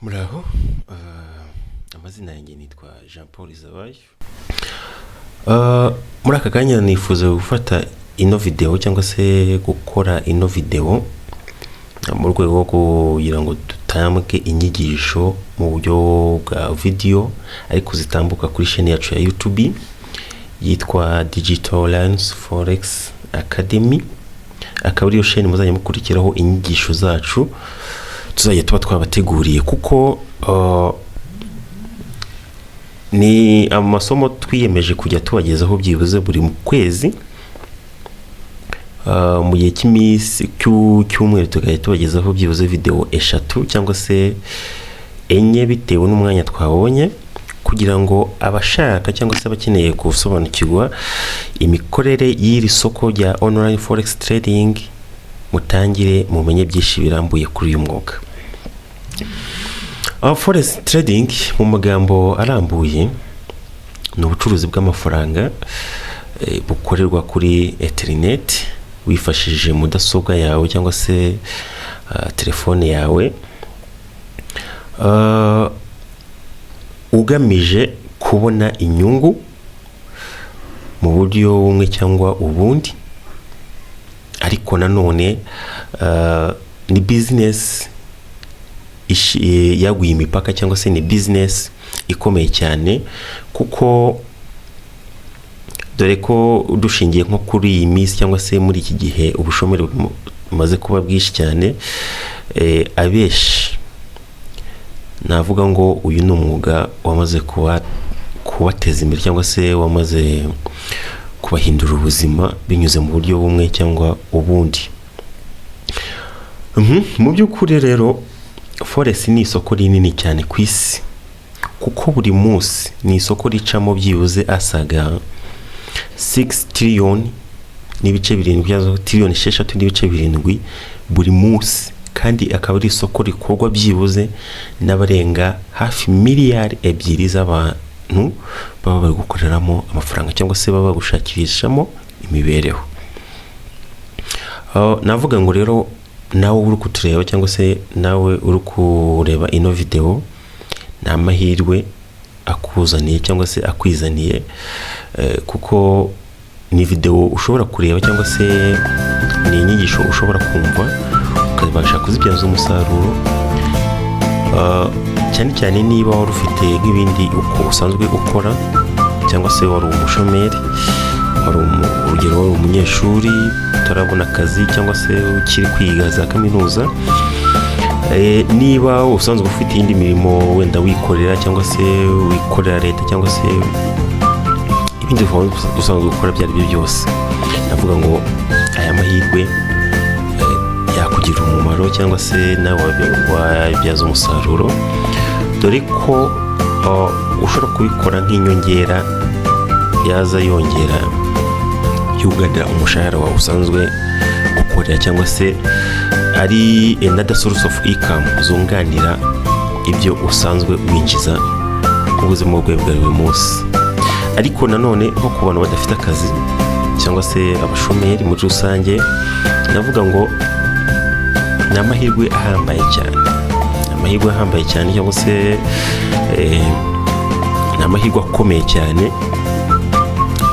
Muraho, amazina yanjye nitwa Jean Paul Zabayo. Muri aka kanya nifuza gufata ino video cyangwa se gukora ino video mu rwego rwo kugira ngo dutambwe inyigisho mu buryo bwa video ariko zitambuka kuri chaîne yacu ya YouTube yitwa Digital Lines Forex Academy. Akaba ariyo chaîne muzajya mukurikiraho inyigisho zacu tuzajya tuba twabateguriye, kuko ni amasomo twiyemeje kujya tubagezaho byibuze buri mu kwezi, mu gihe cy'iminsi cy'umweru tukajya tubagezaho byibuze video eshatu cyangwa se enye bitewe n'umwanya twabonye, kugira ngo abashaka cyangwa se abakeneye gusobanukirwa imikorere y'iri soko rya online forex trading mutangire mumenye byinshi birambuye kuri uyu mwuga. Forex trading mu magambo arambuye ni ubucuruzi bw'amafaranga bukorerwa kuri internet wifashishije mudasobwa yawe cyangwa se telefone yawe, ugamije kubona inyungu mu buryo bumwe cyangwa ubundi, ariko nanone ni business yaguye imipaka cyangwa se ni business ikomeye cyane, kuko dore ko dushingiye nko kuri iyi minsi cyangwa se muri iki gihe ubushomeri bumaze kuba bwinshi cyane, abeshi navuga ngo uyu ni umwuga wamaze kubateza imbere cyangwa se wamaze kubahindura ubuzima binyuze mu buryo bumwe cyangwa ubundi. Mu by'ukuri rero forex ni isoko rinini cyane ku isi, kuko buri munsi ni isoko ricamo byibuze asaga 6 trillion n'ibice 7 trillion 6 n'ibice 7 buri munsi, kandi akaba ari isoko rikorwa byibuze n'abarenga hafi miliyari 2 z'abantu baba bari gukoreramo amafaranga cyangwa se baba gushakirishamo imibereho. Navuga ngo rero nawe uri kutureba cyangwa se nawe uri kureba ino video na mahirwe akuzaniye cyangwa se akwizaniye, kuko ni video ushobora kureba cyangwa se ni inyigisho ushobora kumva ukabasha kuzibyaza umusaruro, cyane cyane niba wari ufite nk'ibindi uko usanzwe ukora cyangwa se wari umushomeri, urugero wari umunyeshuri utarabona akazi cyangwa se ukiri kwiga za kaminuza, niba usanzwe ufite indi mirimo wenda wikorera cyangwa se wikorera leta cyangwa se ibindi usanzwe ukora byari byo byose, navuga ngo aya mahirwe yakugira umumaro cyangwa se nawe wabyaza umusaruro, dore ko ushobora kubikora nk'inyongera yaza yongera yuganira umushahara wawe usanzwe ukorera, cyangwa se ari another source of income zunganira ibyo usanzwe winjiza mu buzima bwawe bwa buri munsi. Ariko nanone nko ku bantu badafite akazi cyangwa se abashomeri muri rusange, navuga ngo ni amahirwe ahambaye cyane, cyangwa se ni amahirwe akomeye cyane,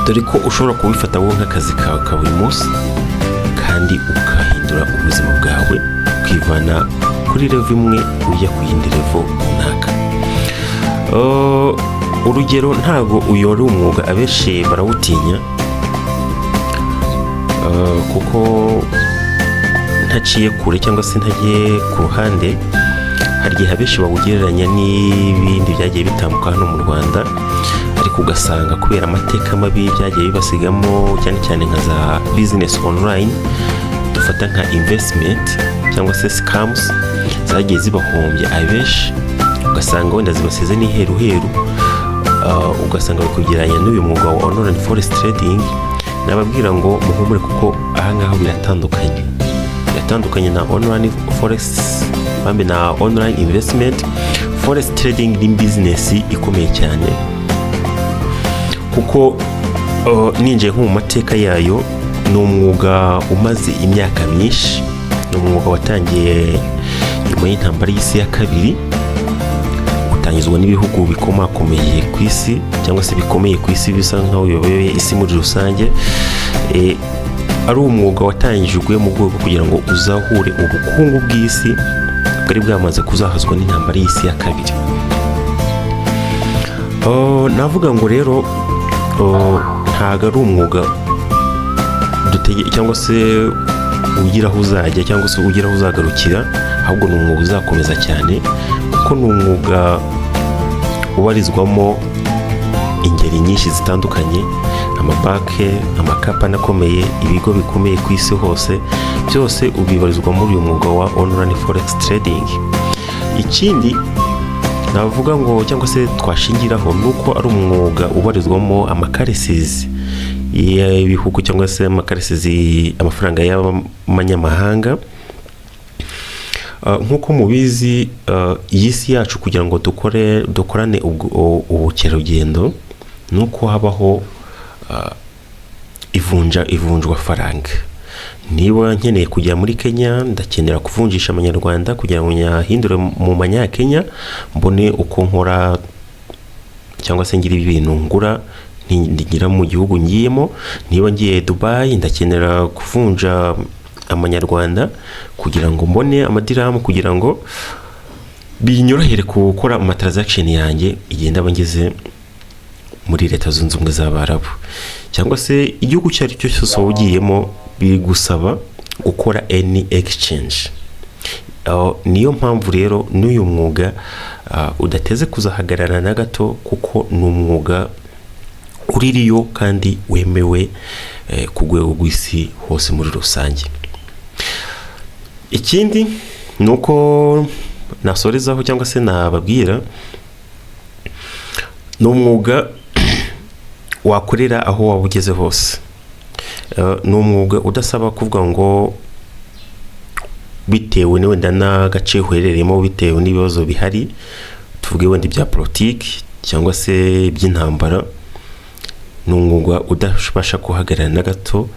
dore ko ushobora kubifata wowe nk'akazi kawe ka buri munsi kandi ukahindura ubuzima bwawe ukivana kuri level imwe ujya ku yindi level runaka. Urugero, ntago uyu ari umwuga abenshi barawutinya, kuko ntaciye kure cyangwa se ntagiye ku ruhande, hari igihe abenshi bawugereranya n'ibindi byagiye bitambuka hano mu Rwanda, ariko ugasanga kubera amateka mabi byagiye bibasigamo, cyane cyane nka za business online dufata nka investment cyangwa se scams zagiye zibahombye abenshi, ugasanga wenda zibasize n'iheruheru, ugasanga bikugereranya n'uyu mwuga wa online forex trading. Nababwira ngo muhumure, kuko ahangaho biratandukanye na online forex bambe na online investment. Forex trading ni business ikomeye cyane, kuko ninjiye nko mu mateka yayo, ni umwuga umaze imyaka myinshi, ni umwuga watangiye nyuma y'intambara y'isi ya kabiri, utangizwa n'ibihugu bikomakomeye ku isi cyangwa se bikomeye ku isi bisa nkaho biyoboye isi muri rusange. Ari umwuga watangijwe mu rwego kugira ngo uzahure ubukungu bw'isi bwari bwamaze kuzahazwa n'intambara y'isi ya kabiri. Navuga ngo rero ntago ari umwuga cyangwa se ugira aho uzajya cyangwa se ugira aho uzagarukira, ahubwo ni umwuga uzakomeza cyane kuko ni umwuga ubarizwamo ingeri nyinshi zitandukanye, amabanki, amakampani akomeye, ibigo bikomeye ku isi hose, byose ubibarizwa muri uyu mwuga wa online forex trading. Ikindi navuga ngo cyangwa se twashingiraho nuko ari umwuga ubarizwamo amakaresizi y'ibihugu cyangwa se amakaresizi, amafaranga y'amanyamahanga. Nkuko mubizi, iyi si yacu kugira ngo dukorane ubukerarugendo nuko habaho ivunjwa faranga. Niba nkeneye kujya muri Kenya, ndakenera kuvunjisha amanyarwanda kugira ngo nyahindure mu manyakenya, mbone uko nkora cyangwa se ngira ibintu ngura ngira mu gihugu ngiyemo. Niba ngiye Dubai, ndakenera kuvunja amanyarwanda kugira ngo mbone amadiramu, kugira ngo binyorohere gukora transaction yanjye igenda abangeze muri Leta Zunze Ubumwe z'Abarabu cyangwa se igihugu cyari cyo cyose ugiyemo, bigusaba gukora any exchange. Niyo mpamvu rero n'uyu mwuga udateze kuzahagarara na gato kuko ni umwuga uririyo kandi wemewe ku rwego rw'isi hose muri rusange. Ikindi nuko nasorezaho cyangwa se nababwira, ni umwuga wakorera aho waba ugeze hose. Ni umwuga udasaba kuvuga ngo bitewe wenda n'agace uherereyemo, bitewe n'ibibazo bihari, tuvuge wenda ibya politiki cyangwa se iby'intambara. Ni umwuga udashobasha guhagarara na gato,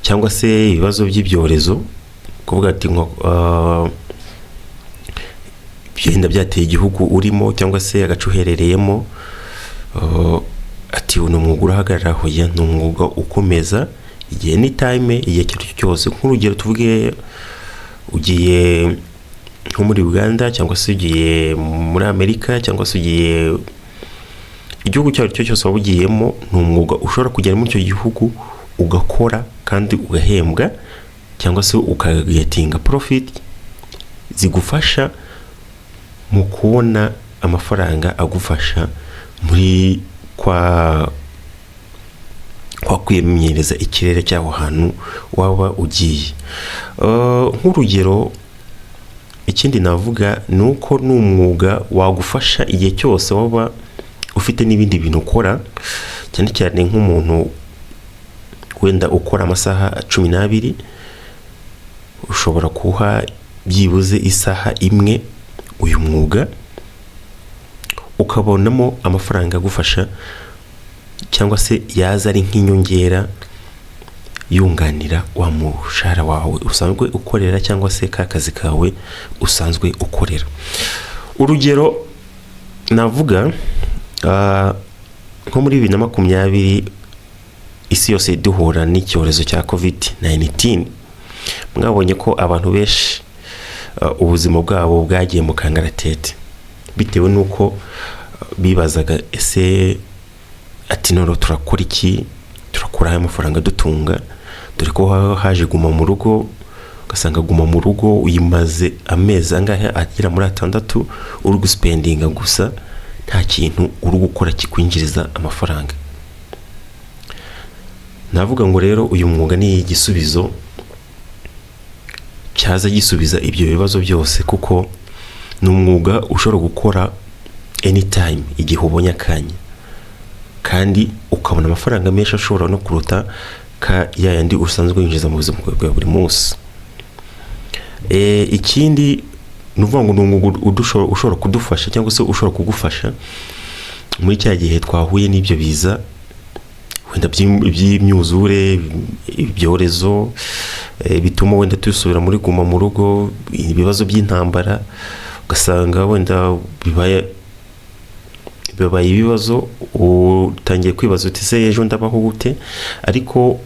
cyangwa se ibibazo by'ibyorezo, kuvuga ati byenda byateye igihugu urimo cyangwa se agace uherereyemo, ati ni umwuga urahagarara hoya. Ni umwuga ukomeza igihe n'itime, igihe cyose. Nk'urugero tuvuge ugiye nko muri Uganda cyangwa se ugiye muri Amerika cyangwa se ugiye igihugu cyo cyose waba ugiyemo, ni umwuga ushobora kugera muri icyo gihugu ugakora kandi ugahembwa cyangwa se ukagetinga profit zigufasha mu kubona amafaranga agufasha muri kwa kwimenyereza ikirere cy'aho hantu waba ugiye. Nk'urugero, ikindi navuga nuko ni umwuga wagufasha igihe cyose waba ufite n'ibindi bintu ukora, cyane cyane nk'umuntu wenda ukora amasaha 12, ushobora kuha byibuze isaha imwe uyu mwuga ukabonamo amafaranga agufasha, cyangwa se yaza ari nk'inyongera yunganira wa mushahara wawe usanzwe ukorera cyangwa se ka kazi kawe usanzwe ukorera. Urugero navuga, nko muri 2020 isi yose duhura n'icyorezo cya COVID-19, mwabonye ko abantu benshi ubuzima bwabo bwagiye mu kangaratete bitewe nuko bibazaga ese ati none turakora iki, turakora aya mafaranga dutunga, dore ko haje guma mu rugo. Ugasanga guma mu rugo uyimaze amezi angahe agera muri 6 uri guspendinga gusa, nta kintu uri gukora kikwinjiriza amafaranga. Navuga ngo rero uyu mwuga ni igisubizo cyaza gisubiza ibyo bibazo byose, kuko ni umwuga ushobora gukora anytime, igihe ubonye akanya, kandi ukabona amafaranga menshi ashobora no kuruta ka yandi usanzwe winjiza mu buzima bwa buri munsi. Ikindi nuvuga ngo ni umwuga ushobora kudufasha cyangwa se ushobora kugufasha muri cya gihe twahuye n'ibyo biza wenda by'imyuzure, ibyorezo bituma wenda tusubira muri guma mu rugo, ibibazo by'intambara, ugasanga wenda bibaye bibaye ibibazo, utangiye kwibaza uti se ejo ndabaho gute, ariko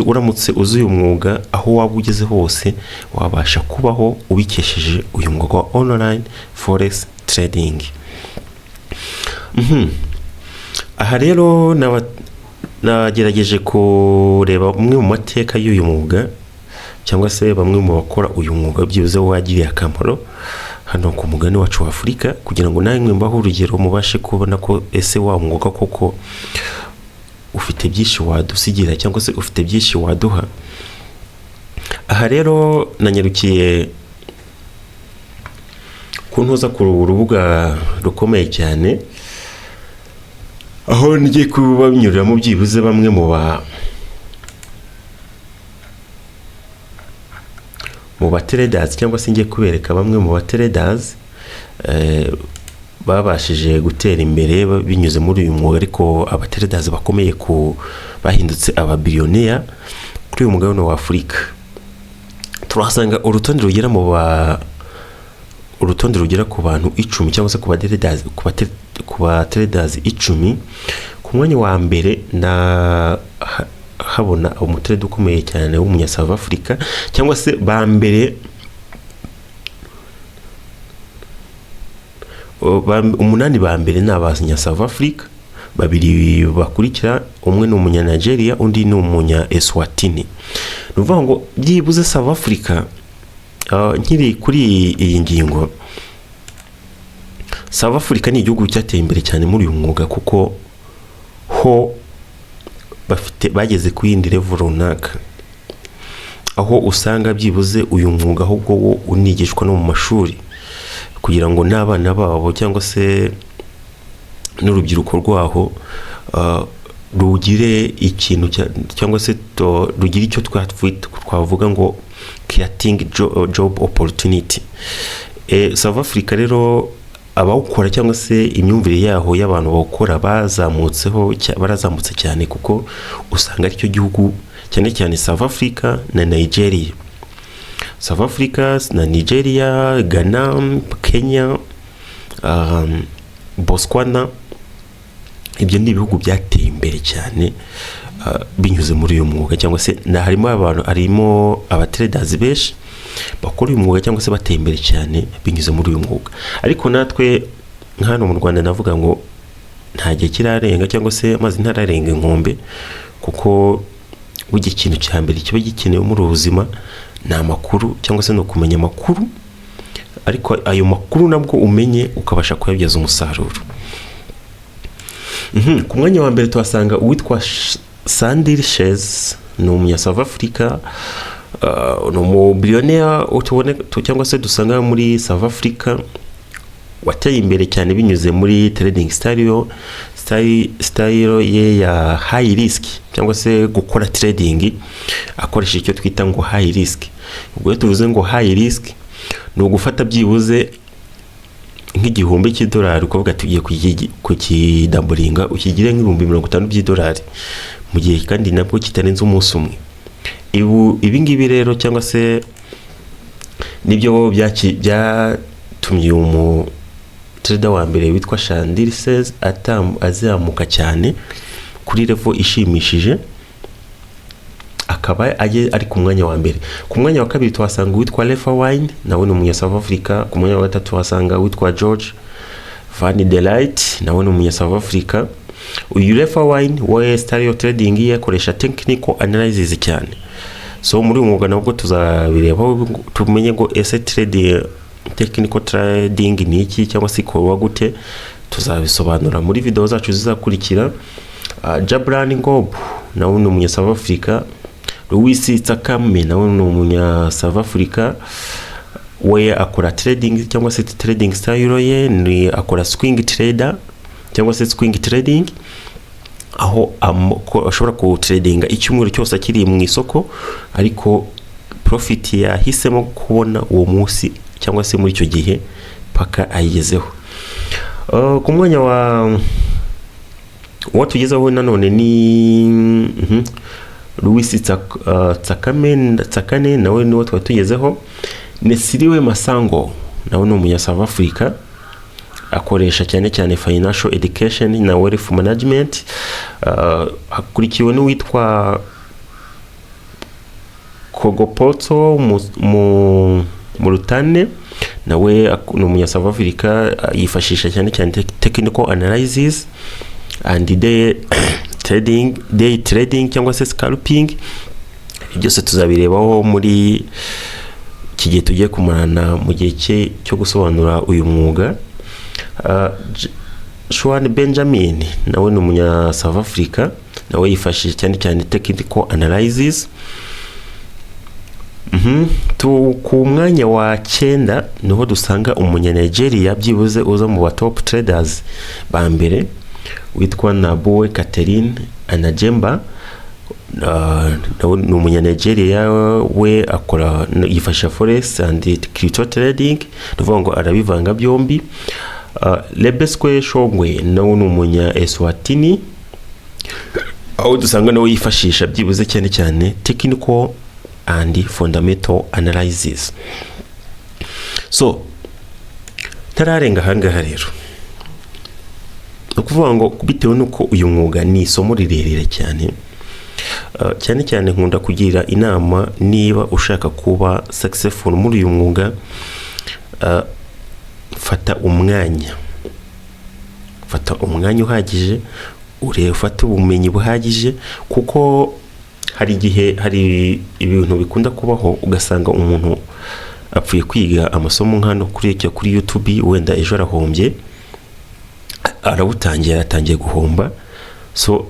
uramutse uzi uyu mwuga aho waba ugeze hose wabasha kubaho ubikesheje uyu mwuga wa online forex trading. Aha rero nagerageje kureba umwe mu mateka y'uyu mwuga cyangwa se bamwe mu bakora uyu mwuga byibuze wagiriye akamaro hano ku mugani wacu wa Afurika, kugira ngo namwe mbaho urugero mubashe kubona ko ese wa mwuga koko ufite byinshi wadusigira cyangwa se ufite byinshi waduha. Aha rero nanyarukiye kuntuza ku rubuga rukomeye cyane, aho ngiye kubanyurira mu byibuze bamwe mu ba traders cyangwa se ngiye kubereka bamwe mu ba traders babashije gutera imbere binyuze muri uyu mwuga, ariko aba traders bakomeye bahindutse aba-billionaire kuri uyu mugabane wa Afurika. Turahasanga urutonde rugera ku bantu 10 cyangwa se ku ba traders 10. Ku mwanya wa mbere habona umutrade ukomeye cyane w'umunya South Africa, cyangwa se ba mbere umunani ba mbere ni abanya South Africa, babiri bakurikira, umwe ni umunya Nigeria, undi ni umunya Eswatini. Nuvuga ngo byibuze South Africa, nkiri kuri iyi ngingo, South Africa ni igihugu cyateye imbere cyane muri uyu mwuga, kuko ho bageze ku yindi level runaka, aho usanga byibuze uyu mwuga ahubwo wo unigishwa no mu mashuri, kugira ngo n'abana babo cyangwa se n'urubyiruko rwaho rugire ikintu cyangwa se rugire icyo twavuga ngo creating job opportunity. South Africa rero abawukora cyangwa se imyumvire yaho y'abantu bawukora barazamutse cyane, kuko usanga aricyo gihugu cyane cyane South Africa na Nigeria. South Africa na Nigeria, Ghana, Kenya, Botswana, ibyo ni ibihugu byateye imbere cyane binyuze muri uyu mwuga, cyangwa se harimo abatraders benshi bakora uyu mwuga cyangwa se bateye imbere cyane binyuze muri uyu mwuga. Ariko natwe hano mu Rwanda navuga ngo nta gihe kirarenga cyangwa se amazi ntararenga inkombe, kuko burya ikintu cya mbere kiba gikenewe muri ubuzima ni amakuru cyangwa se no kumenya amakuru, ariko ayo makuru nabwo umenye ukabasha kuyabyaza umusaruro. Ku mwanya wa mbere tuhasanga uwitwa Sandy Shares, ni umunya South Africa, ni umu-billionaire cyangwa se dusanga muri South Africa, wateye imbere cyane binyuze muri trading style ye ya high risk, cyangwa se gukora trading akoresha icyo twita ngo high risk. Ubwo tuvuze ngo high risk ni ugufata byibuze nk'igihumbi cy'idolari ukavuga tugiye kukidaburinga ukigire nk'ibihumbi 50 by'idolari mu gihe kandi nabwo kitarenze umunsi umwe. Ibi ngibi rero cyangwa se nibyo byatumye trader wa mbere witwa Sandy Shares azamuka cyane kuri level ishimishije, akaba ari ku mwanya wa mbere. Ku mwanya wa kabiri tuhasanga witwa Lefa Wine, nawe ni umunya South Africa. Ku mwanya wa gatatu tuhasanga witwa George Van Delight, nawe ni umunya South Africa. Uyu Lefa Wine we style trading yakoresha technical analysis cyane, so muri uyu mwuga nabwo tuzabireba tumenye ngo ese technical trading ni iki cyangwa se ikorwa gute, tuzabisobanura muri video zacu zizakurikira. Jabran Ngob nawe ni umunya South Africa. Louis Tsakame nawe ni umunya South Africa, we akora trading cyangwa se trading style ye ni akora swing trader cyangwa se swing trading, aho ashobora ku tradinga icyumweru cyose akiri mu isoko, ariko profit yahisemo kubona uwo munsi cyangwa se muri icyo gihe paka ayigezeho. Ku mwanya wa tugezeho nanone ni Louis Tsakane, nawe ni tugezeho. Nesiriwe Masango nawe ni umunya South Africa, akoresha cyane cyane financial education na wealth management. Hakurikiwe n'uwitwa Kogopoto mu Rutane, nawe ni umunya South Africa, yifashisha cyane cyane technical analysis and day trading cyangwa se scalping. Byose tuzabirebaho muri iki gihe tugiye kumarana mu gihe cyo gusobanura uyu mwuga. Shwan Benjamin nawe ni umunya South Africa, nawe yifashisha cyane cyane technical analysis. Ku mwanya wa 9 niho dusanga umunya Nigeria byibuze uza mu top traders ba mbere, witwa Naboe Catherine Anajemba. Ni umunya Nigeria, we akora yifasha forex and crypto trading, tuvuga ngo arabivanga byombi. Lebeswe Shongwe nawe ni umunya Eswatini, aho dusanga nawe yifashisha byibuze cyane cyane technical and fundamental analysis. So tararenga hangaha rero, ukuvuga ngo bitewe nuko uyu mwuga ni isomo rirerire cyane, cyane cyane nkunda kugira inama niba ushaka kuba successful muri uyu mwuga, fata umwanya uhagije, ufata ubumenyi buhagije, kuko hari igihe hari ibintu bikunda kubaho ugasanga umuntu apfuye kwiga amasomo nkano kuri YouTube, wenda ejo arahombye, atangiye guhomba, so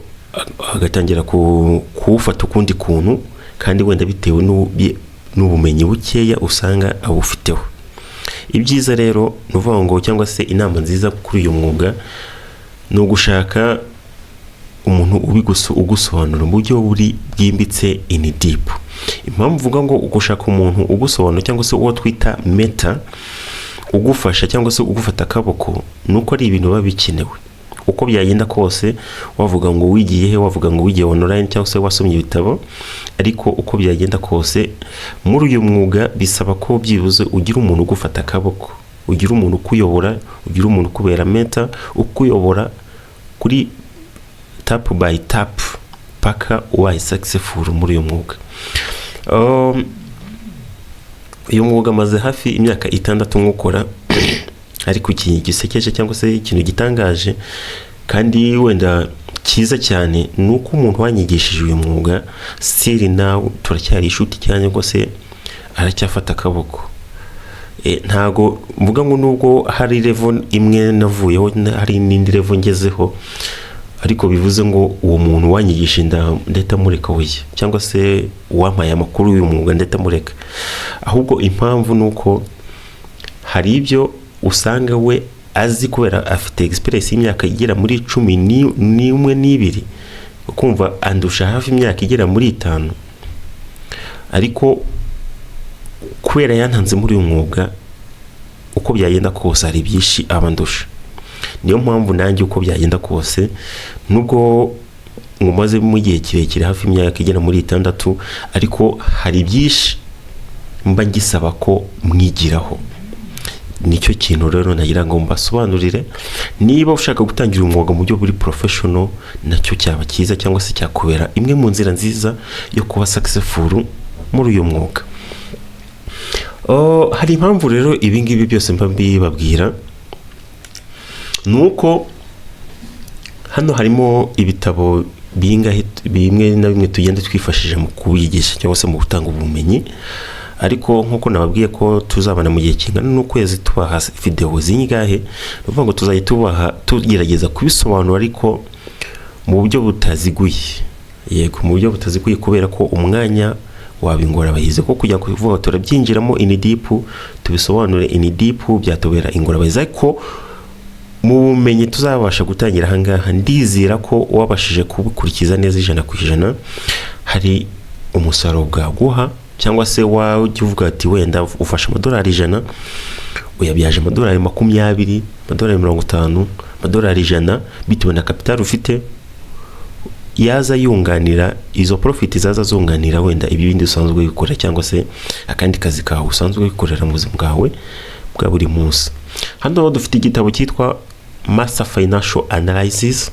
agatangira kuwufata ukundi kuntu, kandi wenda bitewe n'ubumenyi bukeya usanga abufiteho. Ibyiza rero nuvuga ngo, cyangwa se inama nziza kuri uyu mwuga, ni ugushaka umuntu ugusobanura mu buryo bwimbitse in deep. Impamvu uvuga ngo ugushaka umuntu ugusobanura cyangwa se uwo twita meta ugufasha cyangwa se ugufata akaboko, nuko ari ibintu biba bikenewe. Uko byagenda kose, wavuga ngo wigiye he, wavuga ngo wigiye online cyangwa se wasomye ibitabo, ariko uko byagenda kose muri uyu mwuga bisaba ko byibuze ugira umuntu ugufata akaboko, ugira umuntu ukuyobora, ugira umuntu kubera meta, ukuyobora kuri tap by tap paka ubaye successful muri uyu mwuga. Uyu mwuga maze hafi imyaka 6 nkukora, ariko iki gisekeje cyangwa se ikintu gitangaje kandi wenda kiza cyane, nuko umuntu wanyigishije uyu mwuga still now turacyari inshuti cyane, ngo se aracyafata akaboko. Ntago mvuga ngo nubwo hari level imwe navuyeho hari n'indi level ngezeho, ariko bivuze ngo uwo muntu wanyigisha ndeta mureka we, cyangwa se uwampaye amakuru uyu mwuga ndeta mureka. Ahubwo impamvu nuko hari ibyo usanga we azi kubera afite experience y'imyaka igera muri 11-12, ukumva andusha hafi imyaka igera muri 5, ariko kubera yantanze muri uyu mwuga uko byagenda kose hari byinshi abandusha. Niyo mpamvu nanjye uko byagenda kose, nubwo ngumaze mu gihe kirekire hafi imyaka igera muri 6, ariko hari byinshi mba ngisaba ko mwigiraho. Nicyo kintu rero nagira ngo mbasobanurire. Niba ushaka gutangira umwuga mu buryo buri professional, nacyo cyaba cyiza cyangwa se cyakubera imwe mu nzira nziza yo kuba successful muri uyu mwuga. Hari impamvu rero ibingibi byose mba mbibabwira, nuko hano harimo ibitabo bimwe na bimwe tugenda twifashije mu kubigisha cyangwa se mu gutanga ubumenyi, ariko nkuko nababwiye ko tuzabana mu gihe kingana n'ukwezi tubaha video zingahe, uvuga ngo tuzaye tugerageza kubisobanura ariko mu buryo butaziguye. Yego, mu buryo butaziguye kubera ko umwanya wabingora abahize ko kujya kuvuga turabyinjiramo in deep, tubisobanure in deep byatobera ingorabahize. Ariko mu bumenyi tuzabasha gutangira hangaha, ndizira ko wabashije kubikurikiza neza 100%, hari umusaruro bwaguha, cyangwa se wajya uvuga ati wenda ufasha $100 uyabyaje $20, $50, $100 bitewe na capital ufite, yaza yunganira izo profit zaza zunganira wenda ibindi usanzwe gukora cyangwa se akandi kazi kawe usanzwe gukorera mu buzima bwawe bwa buri munsi. hano dufite igitabo cyitwa Master Financial Analysis.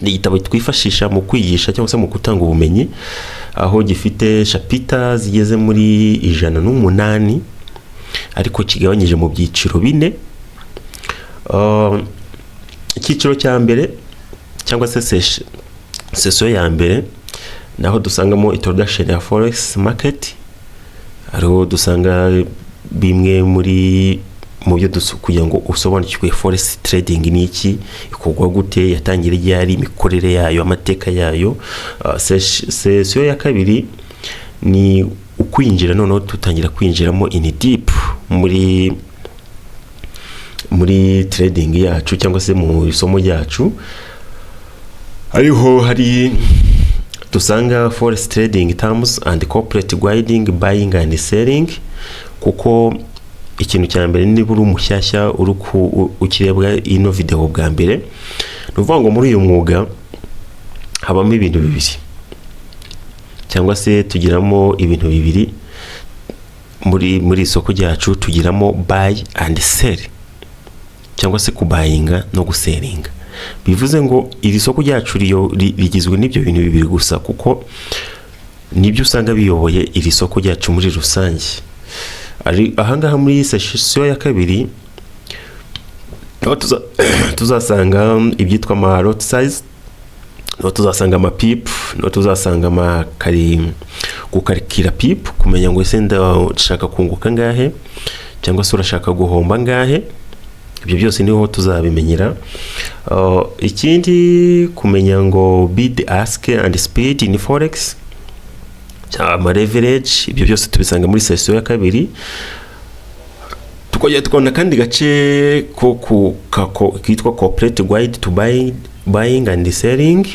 Ni igitabo twifashisha mu kwigisha cyangwa se mu gutanga ubumenyi, aho gifite chapter zigeze muri 108 ariko kigabanyije mu byiciro 4. Icyiciro cya mbere cyangwa se session ya mbere naho dusangamo introduction ya forex market, ariho dusanga bimwe muri mu byo kugira ngo usobanukirwe forex trading ni iki, ikorwa gute, yatangira ryari, imikorere yayo, amateka yayo. Session ya kabiri ni ukwinjira, noneho tutangira kwinjiramo in deep muri trading yacu cyangwa se mu isomo ryacu, ariho hari dusanga forex trading terms and corporate guiding, buying and selling. Kuko ikintu cya mbere ni buri umushyashya ukirebwa ino video bwa mbere, nuvuga ngo muri uyu mwuga habamo ibintu bibiri cyangwa se tugiramo ibintu bibiri muri isoko ryacu. Tugiramo buy and sell cyangwa se kubayinga no guselinga. Bivuze ngo iri soko ryacu rigizwe n'ibyo bintu bibiri gusa, kuko nibyo usanga biyoboye iri soko ryacu muri rusange. Ari ahangaha muri session ya kabiri tuzasanga ibyitwa ama lot size, no tuzasanga ama pip, no tuzasanga ama gukarikira pip, kumenya ngo ese ndashaka kunguka ngahe cyangwa se urashaka guhomba ngahe. Ibyo byose niho tuzabimenyera. Ikindi kumenya ngo bid, ask and speed in forex, ama leverage, ibyo byose tubisanga muri session ya kabiri. Tukajya tukabona kandi gace ko kitwa corporate guide to buying and selling.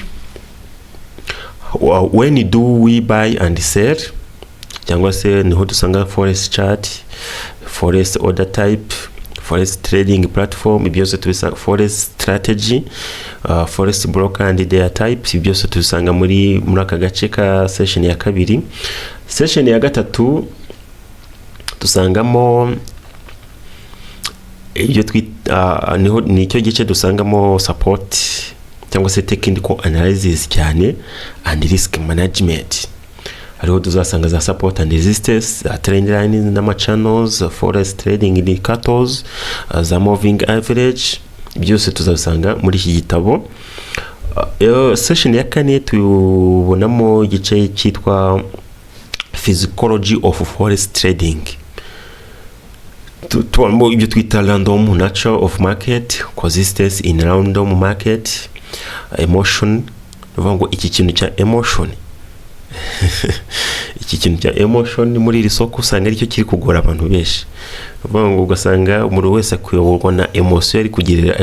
When do we buy and sell, cyangwa se niho dusanga forex chart, forex order type, forex trading platform, byose tubisanga forex strategy, forex broker and their types, byose tubisanga muri aka gace ka session ya kabiri. Session ya gatatu dusangamo ibyo niho nicyo gice dusangamo support cyangwa se technical analysis cyane and risk management. Hariho tuzasanga za support and resistance, trend lines n'ama channels, forex trading indicators, za moving average, byose tuzasanga muri iki gitabo. Session ya kane tubonamo igice cyitwa physiology of forex trading. Tubonamo ibyo twita random nature of market, consistency in random market, emotion. Nuvuga ngo iki kintu cya emotion iki kintu cya emotion muri iri soko usanga aricyo kiri kugora abantu benshi. Nuvuga ngo ugasanga umuntu wese akuyoborwa na emotion ari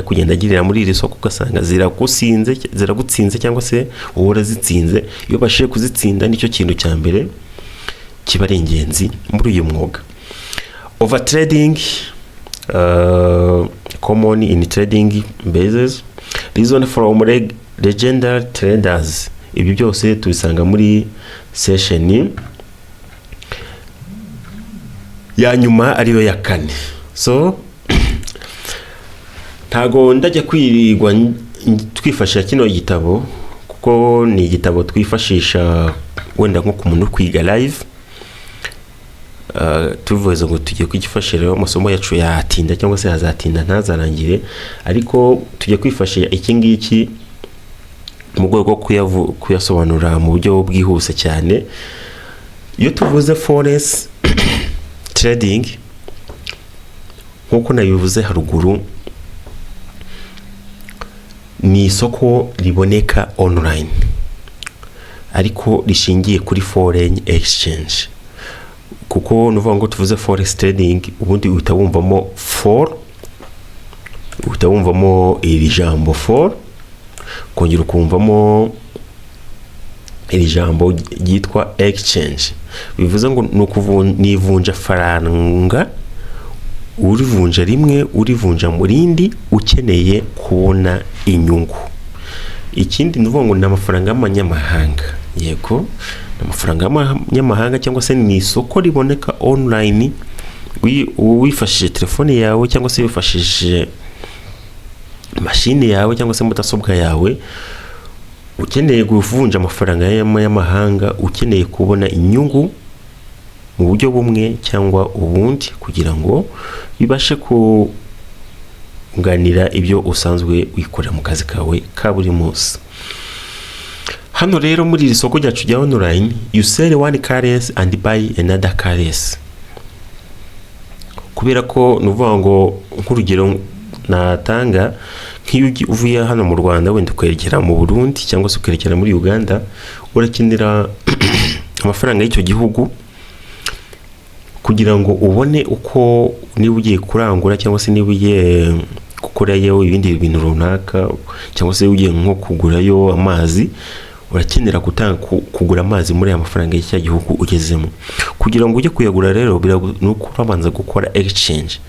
kugenda agirira muri iri soko, ugasanga ziragutsinze cyangwa se uhora zitsinze. Iyo bashiye kuzitsinda nicyo kintu cya mbere kiba ari ingenzi muri uyu mwuga. Overtrading, common in trading bases, reason from legendary traders. Ibi byose tubisanga muri session ya nyuma ariyo ya kane. So ntago ndajya kwirigwa twifashisha kino gitabo, kuko ni igitabo twifashisha wenda nko ku muntu kwiga live. Tuvuze ngo tugiye kwifashisha amasomo yacu yatinda cyangwa se hazatinda ntazarangire, ariko tugiye kwifashisha iki ngiki mu rwego rwo kuyasobanura mu buryo bwihuse cyane. Iyo tuvuze forex trading nkuko nabivuze haruguru, ni isoko riboneka online ariko rishingiye kuri foreign exchange. Kuko nuvuga ngo tuvuze forex trading ubundi utawumvamo iri jambo for, kongera ukumvamo iri jambo ryitwa exchange. Bivuze ngo nivunja faranga, urivunja rimwe urivunja mu rindi ukeneye kubona inyungu. Ikindi nuvuga ngo n'amafaranga y'amanyamahanga. Yego, n'amafaranga y'amanyamahanga cyangwa se ni isoko riboneka online wifashishije telefone yawe cyangwa se wifashishije mashine yawe cyangwa se mudasobwa yawe, ukeneye kuvunja amafaranga y'amahanga, ukeneye kubona inyungu mu buryo bumwe cyangwa ubundi kugira ngo bibashe kunganira ibyo usanzwe wikorera mu kazi kawe ka buri munsi. Hano rero muri iri soko ryacu rya online, you sell one currency and buy another currency. Kubera ko nuvuga ngo nk'urugero natanga, nk'iyo uvuye hano mu Rwanda wenda kwerekera mu Burundi cyangwa se kwerekera muri Uganda, urakenera amafaranga y'icyo gihugu kugira ngo ubone uko niba ugiye kurangura cyangwa se niba ugiye gukorayo ibindi bintu runaka cyangwa se ugiye nko kugurayo amazi, urakenera kugura amazi muri amafaranga y'icyo gihugu ugezemo. Kugira ngo ujye kuyagura rero nuko urabanza gukora exchange,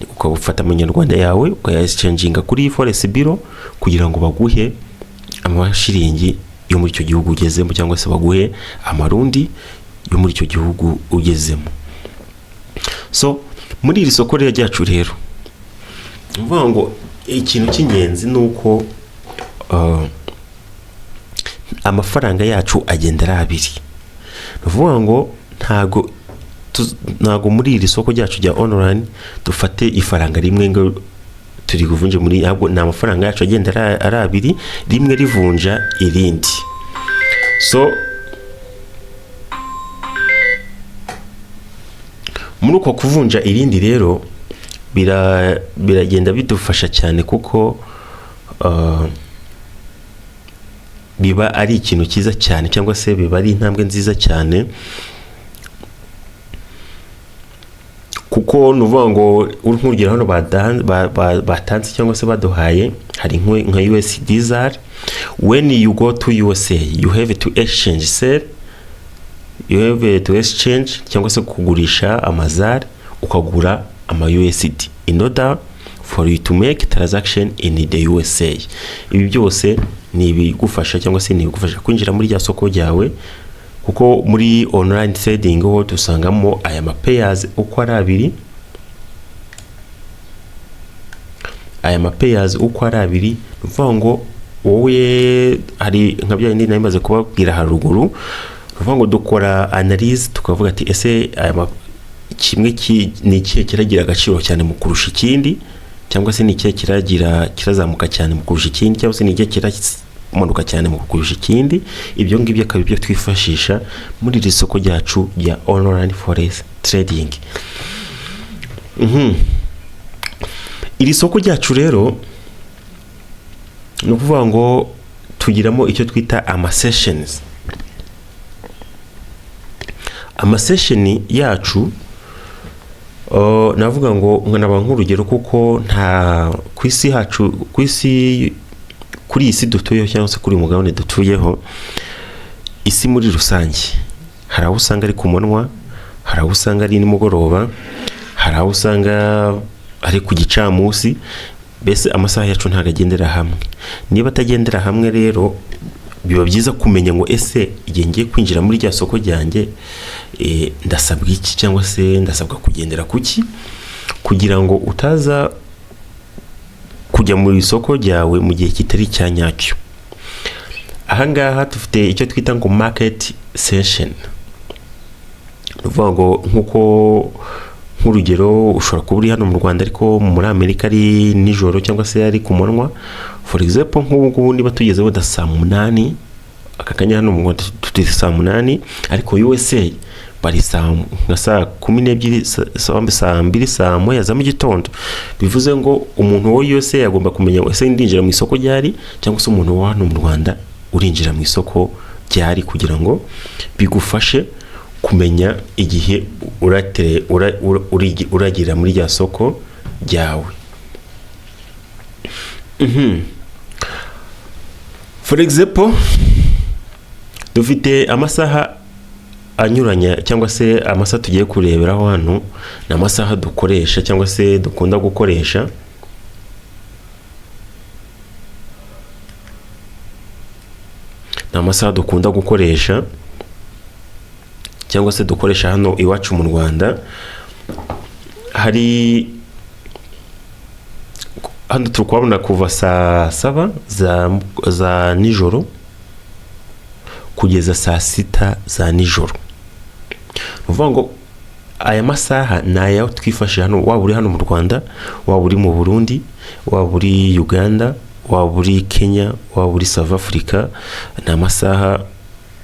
ukabufata amanyarwanda yawe ukaya exchanginga kuri Forex Bureau kugira ngo baguhe amashiringi yo muri icyo gihugu ugezemo cyangwa se baguhe amarundi yo muri icyo gihugu ugezemo. So muri iri soko ryacu rero mvuga ngo ikintu cy'ingenzi nuko amafaranga yacu agenda ari abiri. Nuvuga ngo ntago muri iri soko ryacu rya online dufate ifaranga rimwe ngo turi kuvunja muri, ahubwo ni amafaranga yacu agenda ari abiri, rimwe rivunja irindi. So muri uko kuvunja irindi rero biragenda bidufasha cyane kuko biba ari ikintu cyiza cyane cyangwa se biba ari intambwe nziza cyane, kuko nuvuga ngo urugero hano batanze cyangwa se baduhaye hari nka USD ZAR. When you go to USA you have to exchange sell, you have to exchange cyangwa se kugurisha amazar ukagura ama USD in order for you to make transaction in the USA. Ibi byose ni ibigufasha cyangwa se ni ibigufasha kwinjira muri rya soko ryawe, kuko muri online trading ho dusangamo aya ma pairs uko ari abiri. Aya ma pairs uko ari abiri uvuga ngo wowe hari nka bya ndi namaze kubabwira haruguru, uvuga ngo dukora analyze tukavuga ati ese aya kimwe ni ikihe kiragira agaciro cyane mu kurusha ikindi, cyangwa se ni ikihe kirazamuka cyane mu kurusha ikindi, cyangwa se ni ikihe kiramanuka cyane mu kurusha ikindi. Ibyo ngibyo akaba ibyo twifashisha muri iri soko ryacu rya online forex trading. Iri soko ryacu rero no kuvuga ngo tugiramo icyo twita ama sessions. Ama session yacu navuga ngo nkanaba nk'urugero kuko nta kwisi hacu kuri isi dutuyeho cyangwa se kuri mugabane dutuyeho isi muri rusange, hari aho usanga ari ku munwa, hari aho usanga ari nimugoroba, hari aho usanga ari ku gicamunsi. Bese amasaha yacu ntago agendera hamwe. Niba atagendera hamwe rero biba byiza kumenya ngo ese igihe ngiye kwinjira muri rya soko ryanjye ndasabwa iki cyangwa se ndasabwa kugendera kuki, kugira ngo utaza kujya muri isoko ryawe mu gihe kitari cyanyacyo. Aha ngaha dufite icyo twita ngo market session. Uvuga ngo nkuko nk'urugero ushobora kuba uri hano mu Rwanda ariko muri Amerika ari nijoro cyangwa se ari ku munwa. For example nk'ubu niba tugeze wenda saa 8, aka kanya hano mu Rwanda tuti saa 8, ariko USA bari saa 12, saa 2, saa 1 za mu gitondo. Bivuze ngo umuntu wo USA yagomba kumenya ese ndinjira mu isoko ryari, cyangwa se umuntu wo hano mu Rwanda urinjira mu isoko ryari, kugira ngo bigufashe kumenya igihe uragira muri rya soko ryawe. For example dufite amasaha anyuranya cyangwa se amasaha tugiye kureberaho hano, na amasaha dukoresha cyangwa se dukunda gukoresha. Na amasaha dukunda gukoresha cyangwa se dukoresha hano iwacu mu Rwanda. hari hano turi kubona kuva saa 7 za nijoro kugeza saa 6 za nijoro. Uvuga ngo aya masaha nayo twifashe hano, waba uri hano mu Rwanda, waba uri mu Burundi, waba uri Uganda, waba uri Kenya, waba uri South Africa, na masaha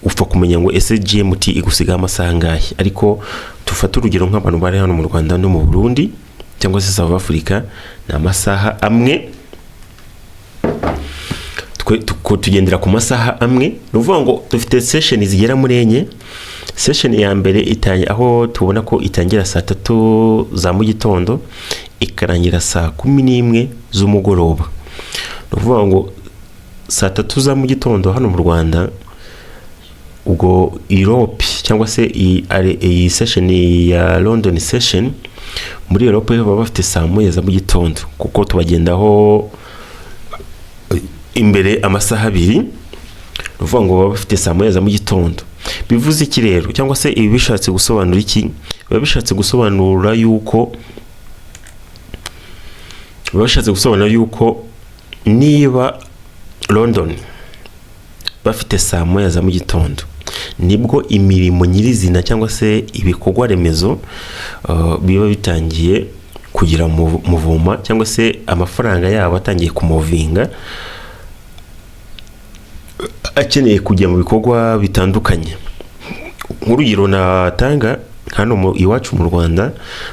upfa kumenya ngo ese GMT igusiga amasaha ngahe. Ariko tufata urugero nk'abantu bari hano mu Rwanda no mu Burundi cyangwa se South Africa, na masaha amwe, tugendera ku masaha amwe. Nuvuga ngo dufite session zigera muri enye. Session ya mbere itanye aho tubona ko itangira saa 3 za mu gitondo ikarangira saa 11 z'umugoroba. Nuvuga ngo saa 3 za mu gitondo hano mu Rwanda, ubwo Europe cyangwa se iyi session ya London session muri Europe baba bafite saa 1 za mu gitondo, kuko tubagendaho imbere amasaha 2. Nuvuga ngo baba bafite saa 1 za mu gitondo. Bivuze iki rero, cyangwa se ibi bishatse gusobanura iki? Biba bishatse gusobanura yuko niba London bafite saa 1 za mu gitondo, nibwo imirimo nyirizina cyangwa se ibikorwa remezo biba bitangiye kugira muvuma, cyangwa se amafaranga yabo atangiye kumuvinga, akeneye kujya mu bikorwa bitandukanye. Nk'urugero natanga hano iwacu mu Rwanda,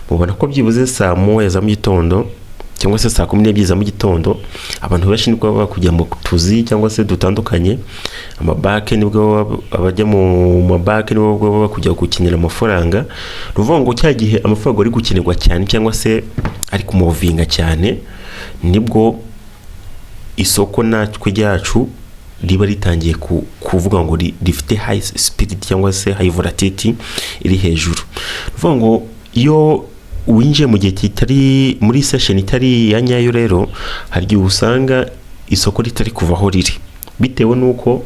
mubona ko byibuze saa 1 za mu gitondo cyangwa se saa 12 za mu gitondo abantu bashinzwe bakujya mu tuzi cyangwa se dutandukanye. Amabake nibwo abajya mu mabake nibwo baba kujya gukinira amafaranga. Ruvuga ngo cya gihe amafaranga ari gukinirwa cyane cyangwa se ari kumuvinga cyane, nibwo isoko natwe ryacu riba ritangiye kuvuga ngo rifite high speed cyangwa se high volatility iri hejuru. Ruvuga ngo iyo winjiye mu gihe kitari muri session itari ya nyayo, rero hari gihe usanga isoko ritari kuvaho riri, bitewe nuko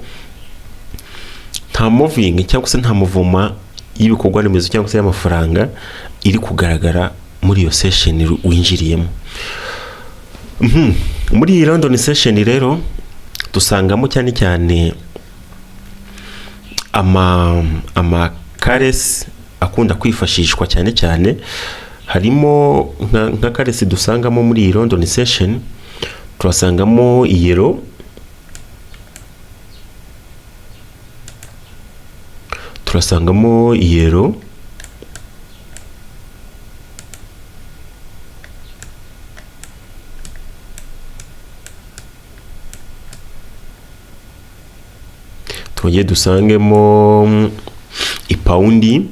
nta moving cyangwa se nta muvuma y'ibikorwa remezo cyangwa se y'amafaranga iri kugaragara muri iyo session winjiriyemo. Muri London session rero dusangamo cyane cyane ama currency akunda kwifashishwa cyane cyane. Harimo nka currency dusangamo muri London session, turasangamo euro, turasangamo euro, twongeye dusangemo ipaundi,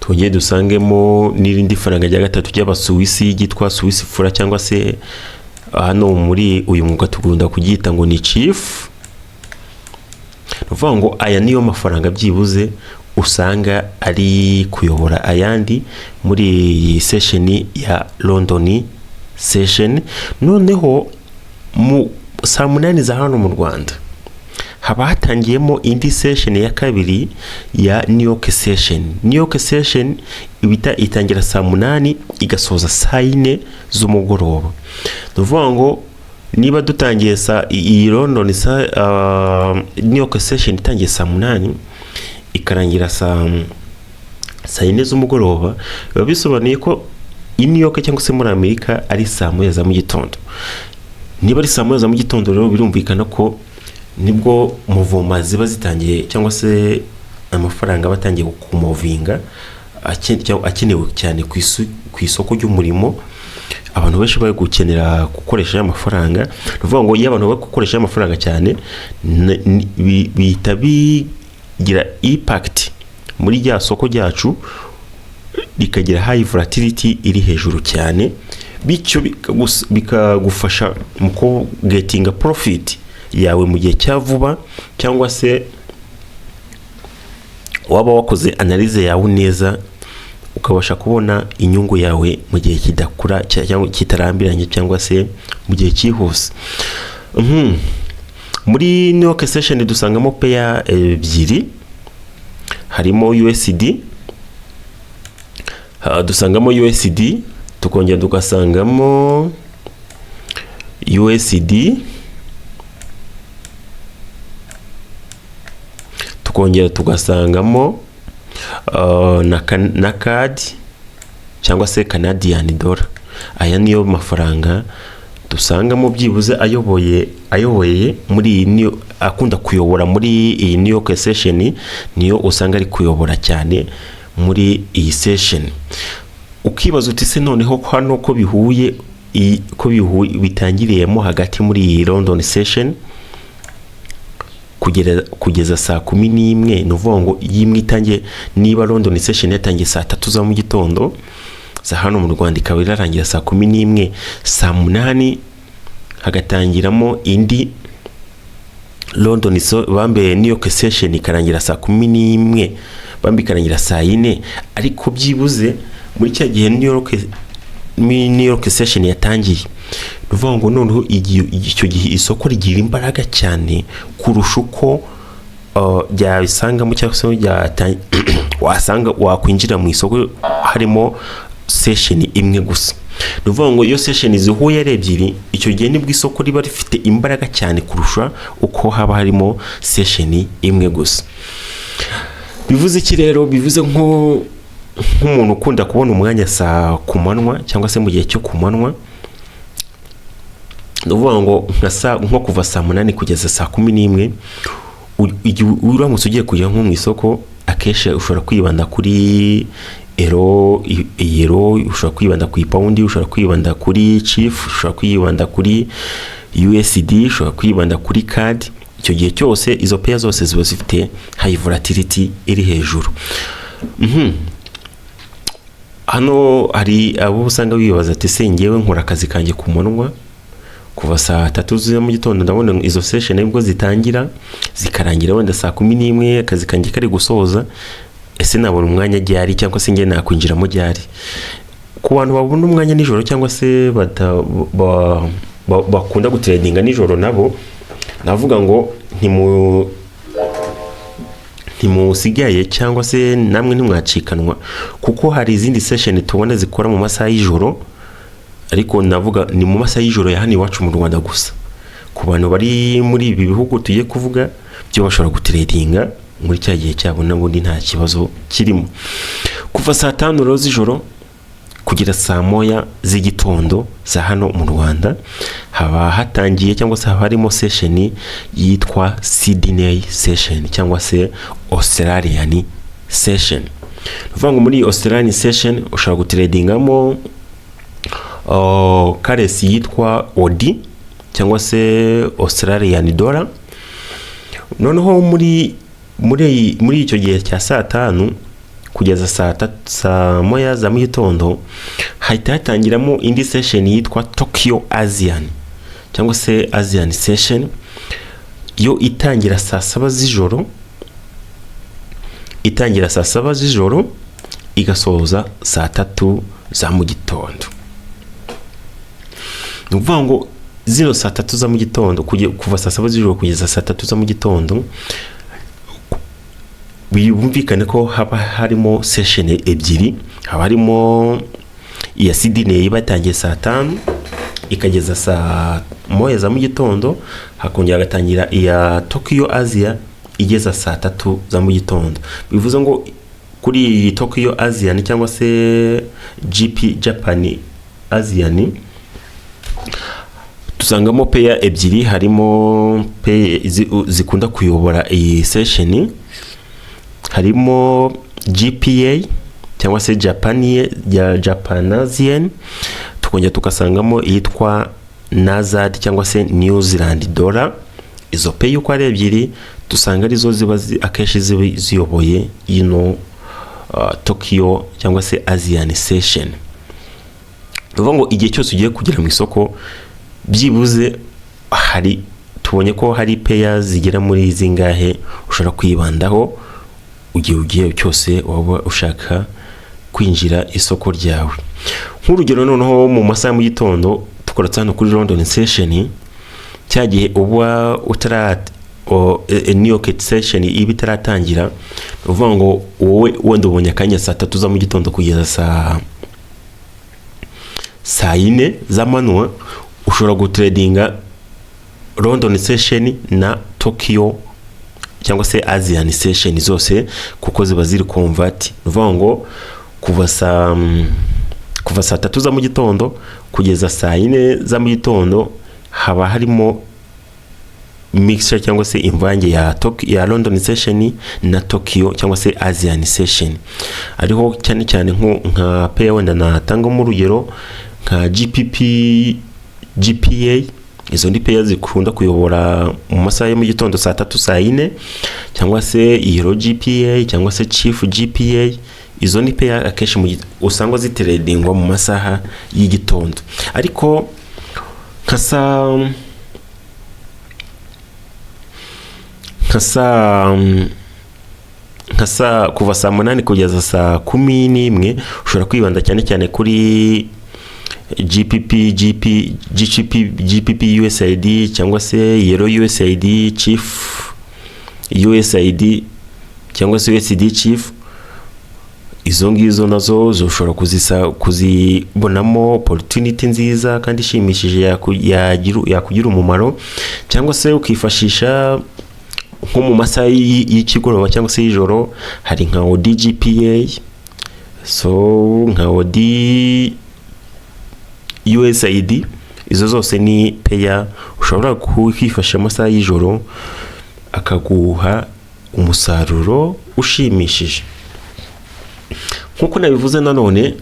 twongeye dusangemo n'irindi faranga rya gatatu ry'Abasuwisi ryitwa Swiss franc, cyangwa se hano muri uyu mwuga tugunda kugita ngo ni chief. Nuvuga ngo aya niyo mafaranga byibuze usanga ari kuyobora ayandi muri session ya London session. Noneho mu saa 8 za hano mu Rwanda haba hatangiyemo indi session ya kabiri ya New York session. New York session ibita itangira saa 8 igasoza saa 4 z'umugoroba. Nuvuga ngo niba dutangiye iyi London New York session itangiye saa 8 ikarangira saa 4 z'umugoroba, biba bisobanuye ko i New York cyangwa se muri Amerika ari saa 1 za mu gitondo. Niba ari saa 1 za mu gitondo, rero birumvikana ko nibwo muvuma ziba zitangiye cyangwa se amafaranga batangiye kumuvinga akenewe cyane ku isoko ry'umurimo. Abantu benshi bari gukenera gukoresha amafaranga. Ruvuga ngo iyo abantu bari gukoresha amafaranga cyane, bihita bigira impact muri rya soko ryacu, rikagira high volatility iri hejuru cyane, bityo bikagufasha mu getting profit yawe mu gihe cya vuba, cyangwa se waba wakoze analyze yawe neza ukabasha kubona inyungu yawe mu gihe kidakura cyangwa kitarambiranye cyangwa se mu gihe cyihuse. Muri New York session dusangamo pair ebyiri. harimo USD, dusangamo USD, tukongera tugasangamo USD, tukongera tugasangamo na CAD cyangwa se Canadian dollar. Aya niyo mafaranga dusangamo byibuze ayoboye muri iyi niyo akunda kuyobora muri iyi New York session, niyo usanga ari kuyobora cyane muri iyi session. Ukibaza uti se noneho hano ko bihuye bitangiriyemo hagati muri iyi London session kugeza saa 11, nuvuga ngo yimwe itangiye, niba London session yatangiye saa 3 za mu gitondo, za hano mu Rwanda ikaba irarangira saa 11, saa 8 hagatangiramo indi London bambe New York session ikarangira saa 11, bambe ikarangira saa 4, ariko byibuze muri cya gihe New York session yatangiye, nuvuga ngo noneho icyo gihe isoko rigira imbaraga cyane kurusha uko byabisanga mu cyangwa se wasanga wakwinjira mu isoko harimo session imwe gusa. Nuvuga ngo iyo session zihuye ari ebyiri, icyo gihe nibwo isoko riba rifite imbaraga cyane kurusha uko haba harimo session imwe gusa. Bivuze iki rero? Bivuze nk'umuntu ukunda kubona umwanya saa kumanywa cyangwa se mu gihe cyo kumanywa, nuvuga ngo nko kuva saa 8 kugeza saa 11, uramutse ugiye kujya nko mu isoko, akesha ushobora kwibanda kuri euro, ushobora kwibanda ku pound, ushobora kwibanda kuri chief, ushobora kwibanda kuri USD, ushobora kwibanda kuri CAD. Icyo gihe cyose izo pair zose ziba zifite high volatility iri hejuru. Hano hari abo usanga bibaza ati se ngewe nkora akazi kanjye ku munwa kuva saa 3 za mu gitondo, ndabona izo session nibwo zitangira zikarangira wenda saa 11, akazi kanjye kari gusoza, ese nabona umwanya ryari cyangwa se ngiye nakwinjiramo ryari? Ku bantu babona umwanya nijoro cyangwa se bakunda gutradinga nijoro, nabo navuga ngo ntimusigaye cyangwa se namwe ntimwacikanwa, kuko hari izindi session tubona zikora mu masaha y'ijoro, ariko navuga ni mu masaha y'ijoro ya hano iwacu mu Rwanda gusa. Ku bantu bari muri ibi bihugu tugiye kuvuga byo bashobora gutradinga muri cya gihe cyabo, nabundi nta kibazo kirimo. Kuva saa 5 rero z'ijoro kugera saa 1 z'igitondo za hano mu Rwanda haba hatangiye cyangwa se haba harimo session yitwa Sydney session cyangwa se Australian session. Nuvuga ngo muri Australian session ushobora gutradingamo currency yitwa OD cyangwa se Australian dollar. Noneho muri icyo gihe cya saa 5 kugeza saa 1 za mu gitondo hahita hatangiramo indi session yitwa Tokyo Asian cyangwa se Asian session, yo itangira saa 7 z'ijoro, igasoza saa 3 za mu gitondo. Nuvuga ngo zino saa 3 za mu gitondo kuva saa 7 z'ijoro kugeza saa 3 za mu gitondo, bumvikane ko haba harimo session ebyiri. Haba harimo iya Sydney batangiye saa 5 ikageza saa 1 za mu gitondo, hakongera gatangira iya Tokyo Asia igeza saa 3 za mu gitondo. Bivuze ngo kuri Tokyo Asian cyangwa se Japan Asian dusangamo pair ebyiri. Harimo pair zikunda kuyobora iyi session, harimo GPA cyangwa se Japanasian, tukongera tukasangamo yitwa NAZAD cyangwa se New Zealand dollar. Izo pair uko ari ebyiri dusanga arizo ziba akeshi ziyoboye Tokyo cyangwa se Asian session. Nuvuga ngo igihe cyose ugiye kugera mu isoko, byibuze tubonye ko hari pair zigera muri zingahe ushobora kwibandaho ugiye cyose waba ushaka kwinjira isoko ryawe. Nk'urugero noneho mu masaha mu gitondo tukoretse hano kuri London session, cyagihe uba New York session iba itaratangira, uvuga ngo wowe wenda ubonye akanya saa 3 za mu gitondo kugeza saa 4 z'amanywa, ushobora gutradinga London session na Tokyo cyangwa se Asian session zose, kuko ziba ziri convert. Uvuga ngo kuva saa 3 za mu gitondo kugeza saa 4 za mu gitondo haba harimo mixture cyangwa se imvange ya London session na Tokyo cyangwa se Asian session. Ariho cyane cyane nka pair wenda natanga mu rugero nka GPA, izo ndi pair zikunda kuyobora mu masaha yo mu gitondo saa 3 saa 4, cyangwa se Euro GPA cyangwa se Chief GPA. Izo ni pair akeshi usangwa zitradingwa mu masaha y'igitondo. Ariko kuva saa 8 kugeza saa 11 ushobora kwibanda cyane cyane kuri GPP USID cyangwa se Euro USID Chief USID cyangwa se USD Chief. Izo ngizo nazo ushobora kuzibonamo opportunity nziza kandi ishimishije yakugira umumaro, cyangwa se ukifashisha nko mu masaha y'ikigoroba cyangwa se y'ijoro hari nka OD GPA, nka OD USID. Izo zose ni pair ushobora kwifashisha amasaha y'ijoro akaguha umusaruro ushimishije. Nkuko nabivuze nanone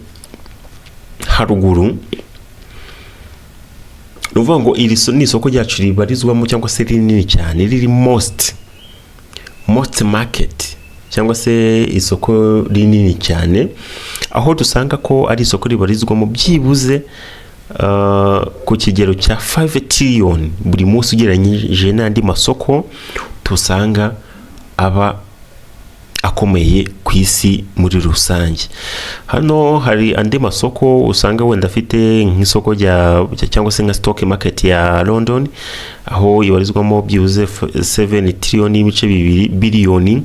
haruguru, nuvuga ngo iri ni isoko ryacu ribarizwamo cyangwa se rinini cyane, riri most market cyangwa se isoko rinini cyane, aho dusanga ko ari isoko ribarizwamo byibuze ku kigero cya 5 trillion buri munsi ugereranyije n'andi masoko tusanga aba akomeye ku isi muri rusange. Hano hari andi masoko usanga wenda afite nk'isoko cyangwa se nka stock market ya London, aho ibarizwamo byibuze 7 trillion n'ibice 2 billion,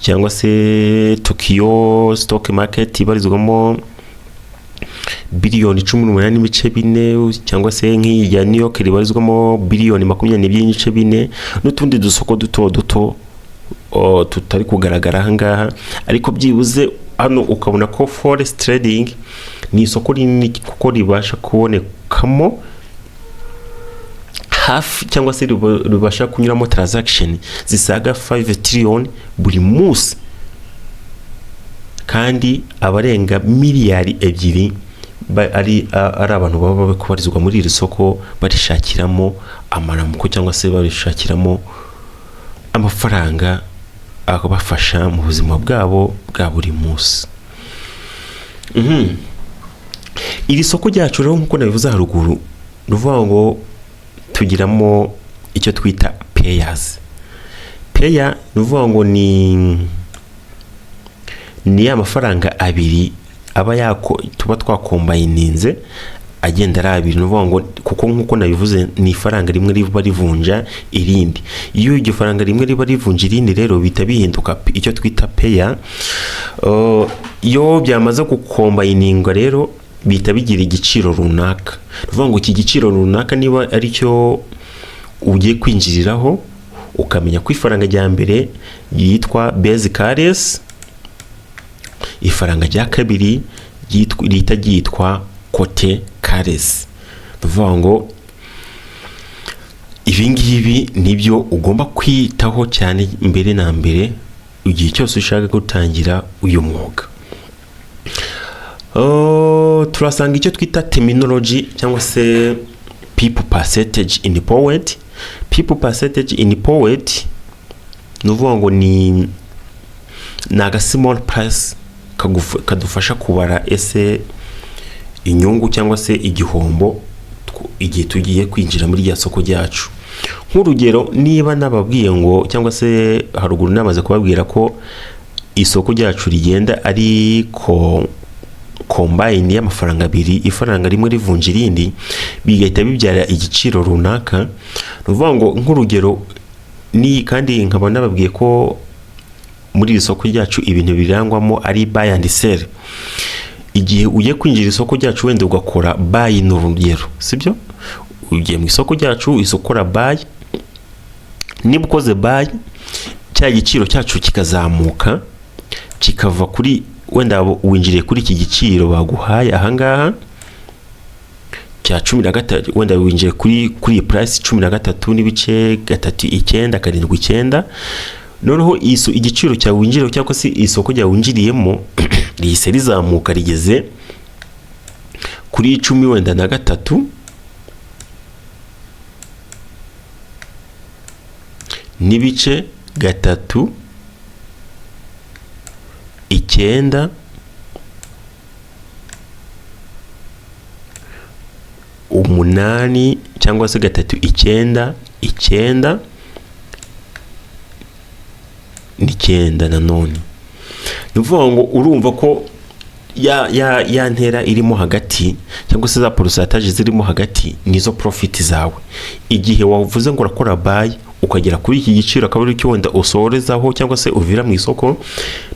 cyangwa se Tokyo stock market ibarizwamo billion 18 n'ibice 4, cyangwa se nk'iya New York ibarizwamo billion 22 n'ibice 4, n'utundi dusoko duto tutari kugaragara ahangaha. Ariko byibuze hano ukabona ko FOREX trading ni isoko rinini kuko ribasha kubonekamo hafi cyangwa se ribasha kunyuramo transaction zisaga 5 trillion buri munsi, kandi abarenga miliyari 2 ari abantu baba kubarizwa muri iri soko barishakiramo amaramuko cyangwa se barishakiramo amafaranga akabafasha mu buzima bwabo bwa buri munsi. Iri soko ryacu rero nkuko nabivuze haruguru, ruvuga ngo tugiramo icyo twita pairs. Pair ruvuga ngo ni amafaranga abiri aba tuba twakombayininze agenda ari abiri. Nuvuga ngo kuko nkuko nabivuze ni ifaranga rimwe riba rivunja irindi. Iyo iryo faranga rimwe riba rivunja irindi rero bita bihinduka icyo twita pair. Iyo byamaze gukombayininga rero bita bigira igiciro runaka. Nuvuga ngo iki giciro runaka niba ari cyo ugiye kwinjiriraho, ukamenya ko ifaranga rya mbere yitwa base currency, ifaranga rya kabiri ryitwa kote currency. Nuvuga ngo ibi ngibi nibyo ugomba kwitaho cyane mbere na mbere igihe cyose ushaka gutangira uyu mwuga. Turasanga icyo twita terminology cyangwa se people percentage in poet. People percentage in poet nuvuga ngo ni aga small price kadufasha kubara ese inyungu cyangwa se igihombo igihe tugiye kwinjira muri rya soko ryacu. Nk'urugero, niba nababwiye ngo cyangwa se haruguru namaze kubabwira ko isoko ryacu rigenda ari combine y'amafaranga abiri, ifaranga rimwe rivunja irindi, bigahita bibyara igiciro runaka. Nuvuga ngo nk'urugero ni kandi nkaba nababwiye ko muri isoko ryacu ibintu birangwamo ari buy and sell. Igihe ugiye kwinjira isoko ryacu wenda ugakora buy n'urugero, sibyo? Ugiye mu isoko ryacu isokora buy, niba ukoze buy cya giciro cyacu kikazamuka kikava kuri wenda winjiriye kuri iki giciro baguhaye ahangaha cya 13, wenda winjiriye kuri price 13 n'ibice 3.9 noneho igiciro cya winjiriye cyangwa se isoko rya winjiriyemo rihise rizamuka rigeze kuri 10 wenda na 3 n'ibice 3.9 umunani cyangwa se 3.9 9 nanone. Nuvuga ngo urumva ko ya ntera irimo hagati cyangwa se za pourcentage zirimo hagati nizo profit zawe. Igihe wavuze ngo urakora buy ukagera kuri iki giciro akaba ari cyo wenda usorezaho cyangwa se uvira mu isoko,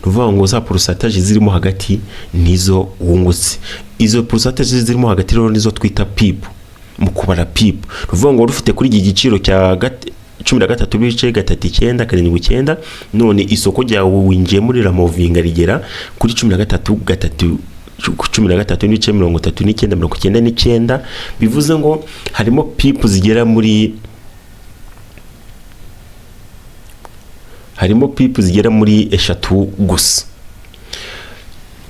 nuvuga ngo za pourcentage zirimo hagati nizo wungutse. Izo pourcentage zirimo hagati rero nizo twita pip mu kubara pip. Nuvuga ngo ufite kuri iki giciro cya 13 bice 3.9 none isoko ryawe winjiye muri la movinga rigera kuri 13 n'ibice 39 bivuze ngo harimo pip zigera muri eshatu gusa.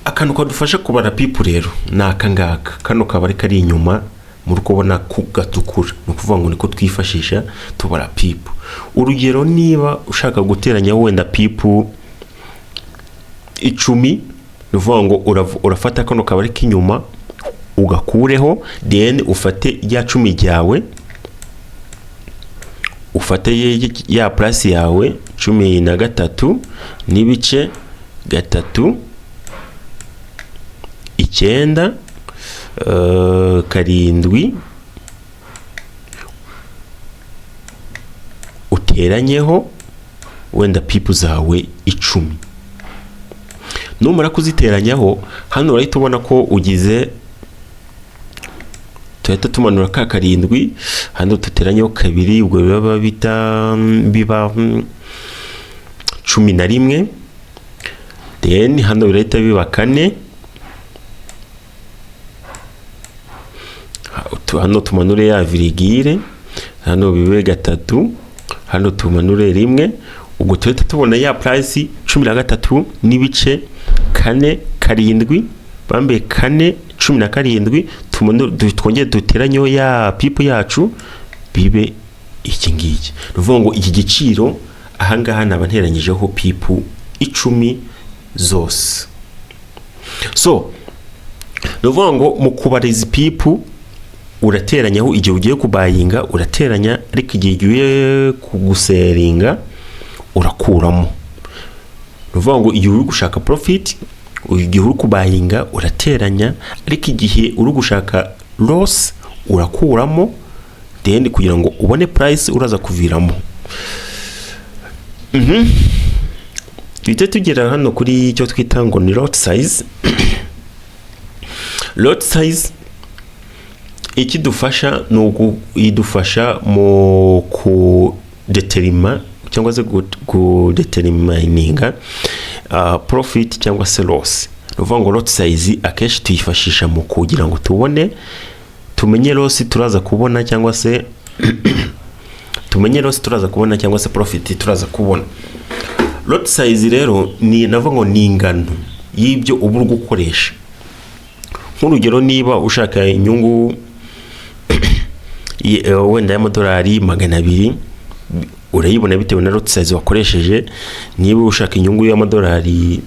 Akantu kadufasha kubara pip rero nakangaka kano kabari kari inyuma muri kubona kugatukura, no kuvuga ngo niko twifashisha tubara pip. Urugero niba ushaka guteranya wenda pip 10, nuvuga ngo urafata kano kabari k'inyuma ugakureho, then ufate ya 10 ryawe, ufate ya price yawe 13 n'ibice 3.9 karindwi uteranyeho wenda pipu zawe 10. Numara kuziteranyaho hano urahita ubona ko ugize, tuhita tumanura ka karindwi hano tuteranyeho kabiri, ubwo biba 11, then hano birahita biba 4, hano tumanure ya virigire, hano bibe 3, hano tumanure 1, ubwo tuhita tubona ya price 13 n'ibice 4 karindwi bambe 4 17 twongeye duteranyo ya pipu yacu bibe iki ngiki. Nuvuga ngo iki giciro ahangaha nabanteranyijeho pipu 10 zose. So nuvuga ngo mu kubariza pipu urateranyaho igihe ugiye kubayinga urateranya, ariko igihe ugiye kuguseringa urakuramo. Nuvuga ngo igihe uri gushaka profit, igihe uri kubayinga urateranya, ariko igihe uri gushaka loss urakuramo, then kugira ngo ubone price uraza kuviramo. Twite tugera hano kuri icyo twita ngo ni lot size. Lot size ikidufasha nuko idufasha mu ku determine cyangwa se ku determininga profit cyangwa se loss. Nuvuga ngo lot size akeshi tuyifashisha mu kugira ngo tumenye loss turaza kubona cyangwa se cyangwa se profit turaza kubona. Lot size rero ni navuga ngo ni ingano y'ibyo ubu uri gukoresha. Nk'urugero niba ushaka inyungu wenda y'amadolari 200 urayibona bitewe na lot size wakoresheje. Niba ushaka inyungu y'amadolari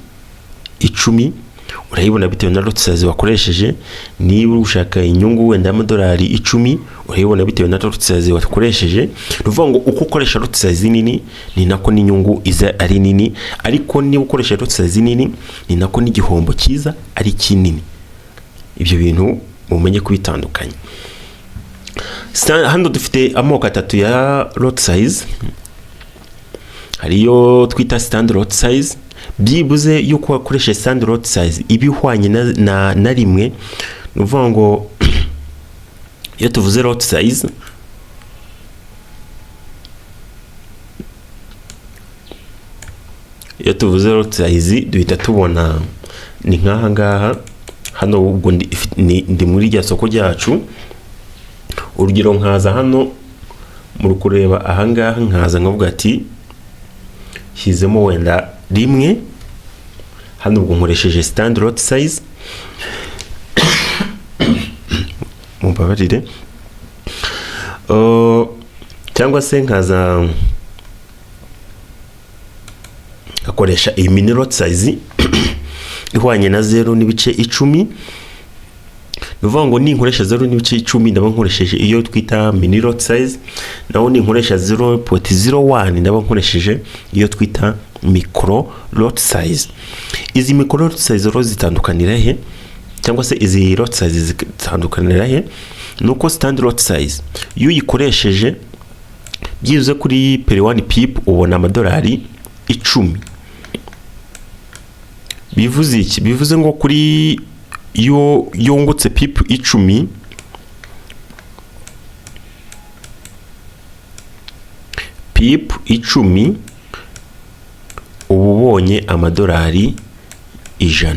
10 urayibona bitewe na lot size wakoresheje. Niba ushaka inyungu wenda y'amadolari 10 urayibona bitewe na lot size wakoresheje. Nuvuga ngo uko ukoresha lot size nini ni nako n'inyungu iza ari nini, ariko niba ukoresha lot size nini ni nako n'igihombo kiza ari kinini. Ibyo bintu mumenye kubitandukanya. Hano dufite amoko 3 ya lot size. hariyo twita standard lot size, byibuze yuko wakoresha standard lot size ibihwanye na rimwe. Nuvuga ngo iyo tuvuze lot size, duhita tubona ni nk'aha ngaha. Hano ubwo ndi muri rya soko ryacu. Urugero nkaza hano muri kureba aha ngaha, nkaza nkavuga ati hizemo wenda rimwe. Hano ubwo nkoresheje standard lot size, mumbabarire, cyangwa se nkaza akoresha iyi mini lot size ihwanye na 0.10. Nuvuga ngo ni nkoresha 0.10 ndaba nkoresheje iyo twita mini lot size, naho ni nkoresha 0.01 ndaba nkoresheje iyo twita micro lot size. Izi micro lot size ro zitandukanira he, cyangwa se izi lot size zitandukanira he? Nuko standard lot size iyo uyikoresheje byibuze kuri per 1 pip ubona amadolari 10. Bivuze iki? Bivuze ngo kuri yo yungutse pip 10, pip 10 ubonye amadolari 100.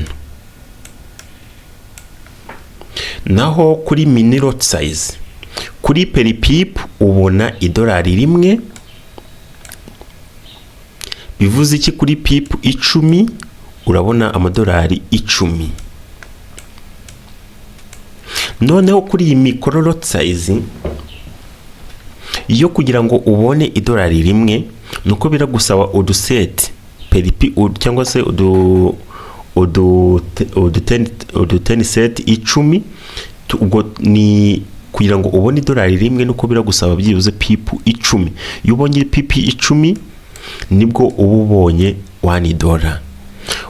Naho kuri mini lot size, kuri per pip ubona idolari rimwe. Bivuze iki? Kuri pip 10 urabona amadolari 10. Noneho kuri iyi micro lot size iyo kugira ngo ubone idolari rimwe, nuko biragusaba uduseti per pip cyangwa se udu 10 set 10. Ubwo ni kugira ngo ubone idolari rimwe, nuko biragusaba byibuze pip 10. Iyo ubonye pip 10 nibwo uba ubonye $1.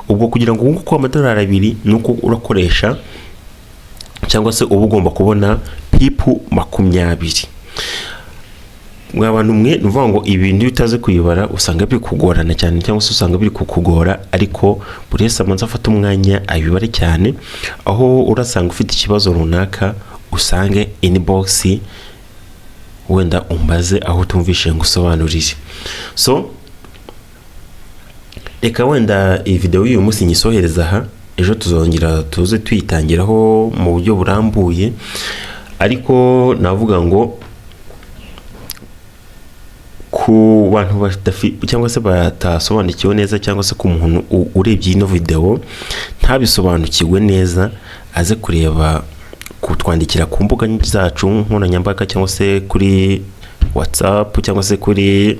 Ubwo kugira ngo wunguke amadolari 2 nuko urakoresha cyangwa se uba ugomba kubona pip 20. Mwabantu mwe nuvuga ngo ibintu bitaze kuyibara usanga biri kugorana cyane, cyangwa se usanga biri kukugora, ariko buri wese amanza afata umwanya ayibare cyane. Aho urasanga ufite ikibazo runaka usange inbox wenda umbaze aho tumvishe ngusobanurire. So reka wenda iyi video y'uyu munsi nyisohereza aha, ejo tuzongera tuze tuyitangiraho mu buryo burambuye. Ariko navuga ngo ku bantu badafite cyangwa se batasobanukiwe neza, cyangwa se ku muntu urebye ino video ntabisobanukirwe neza, aze kureba kutwandikira ku mbuga zacu nkoranyambaga, cyangwa se kuri WhatsApp cyangwa se kuri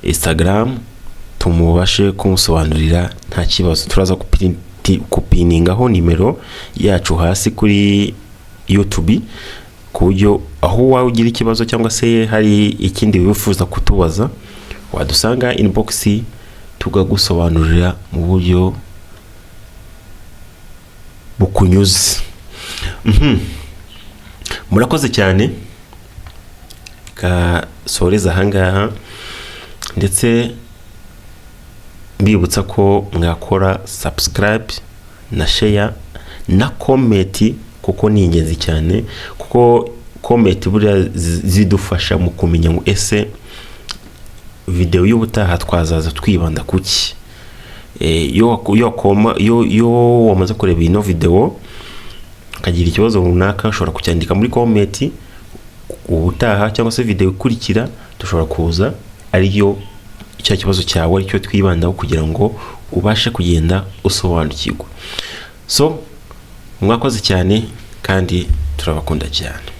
Instagram, tumubashe kumusobanurira nta kibazo. Turaza kupiningaho nimero yacu hasi kuri YouTube, ku buryo aho wawe ugira ikibazo cyangwa se hari ikindi wifuza kutubaza, wadusanga inbox tugagusobanurira mu buryo bukunyuze. Murakoze cyane, soreza ahangaha, ndetse mbibutsa ko mwakora subscribe na share na comment, kuko ni ingenzi cyane, kuko comment buriya zidufasha mu kumenya ngo ese video y'ubutaha twazaza twibanda kuki. Yo wamaze kureba ino video kagira ikibazo runaka, ushobora kucyandika muri comment, ubutaha cyangwa se video ikurikira dushobora kuza ariyo icyo kibazo cyawe aricyo twibandaho kugira ngo ubashe kugenda usobanukirwa. So mwakoze cyane kandi turabakunda cyane.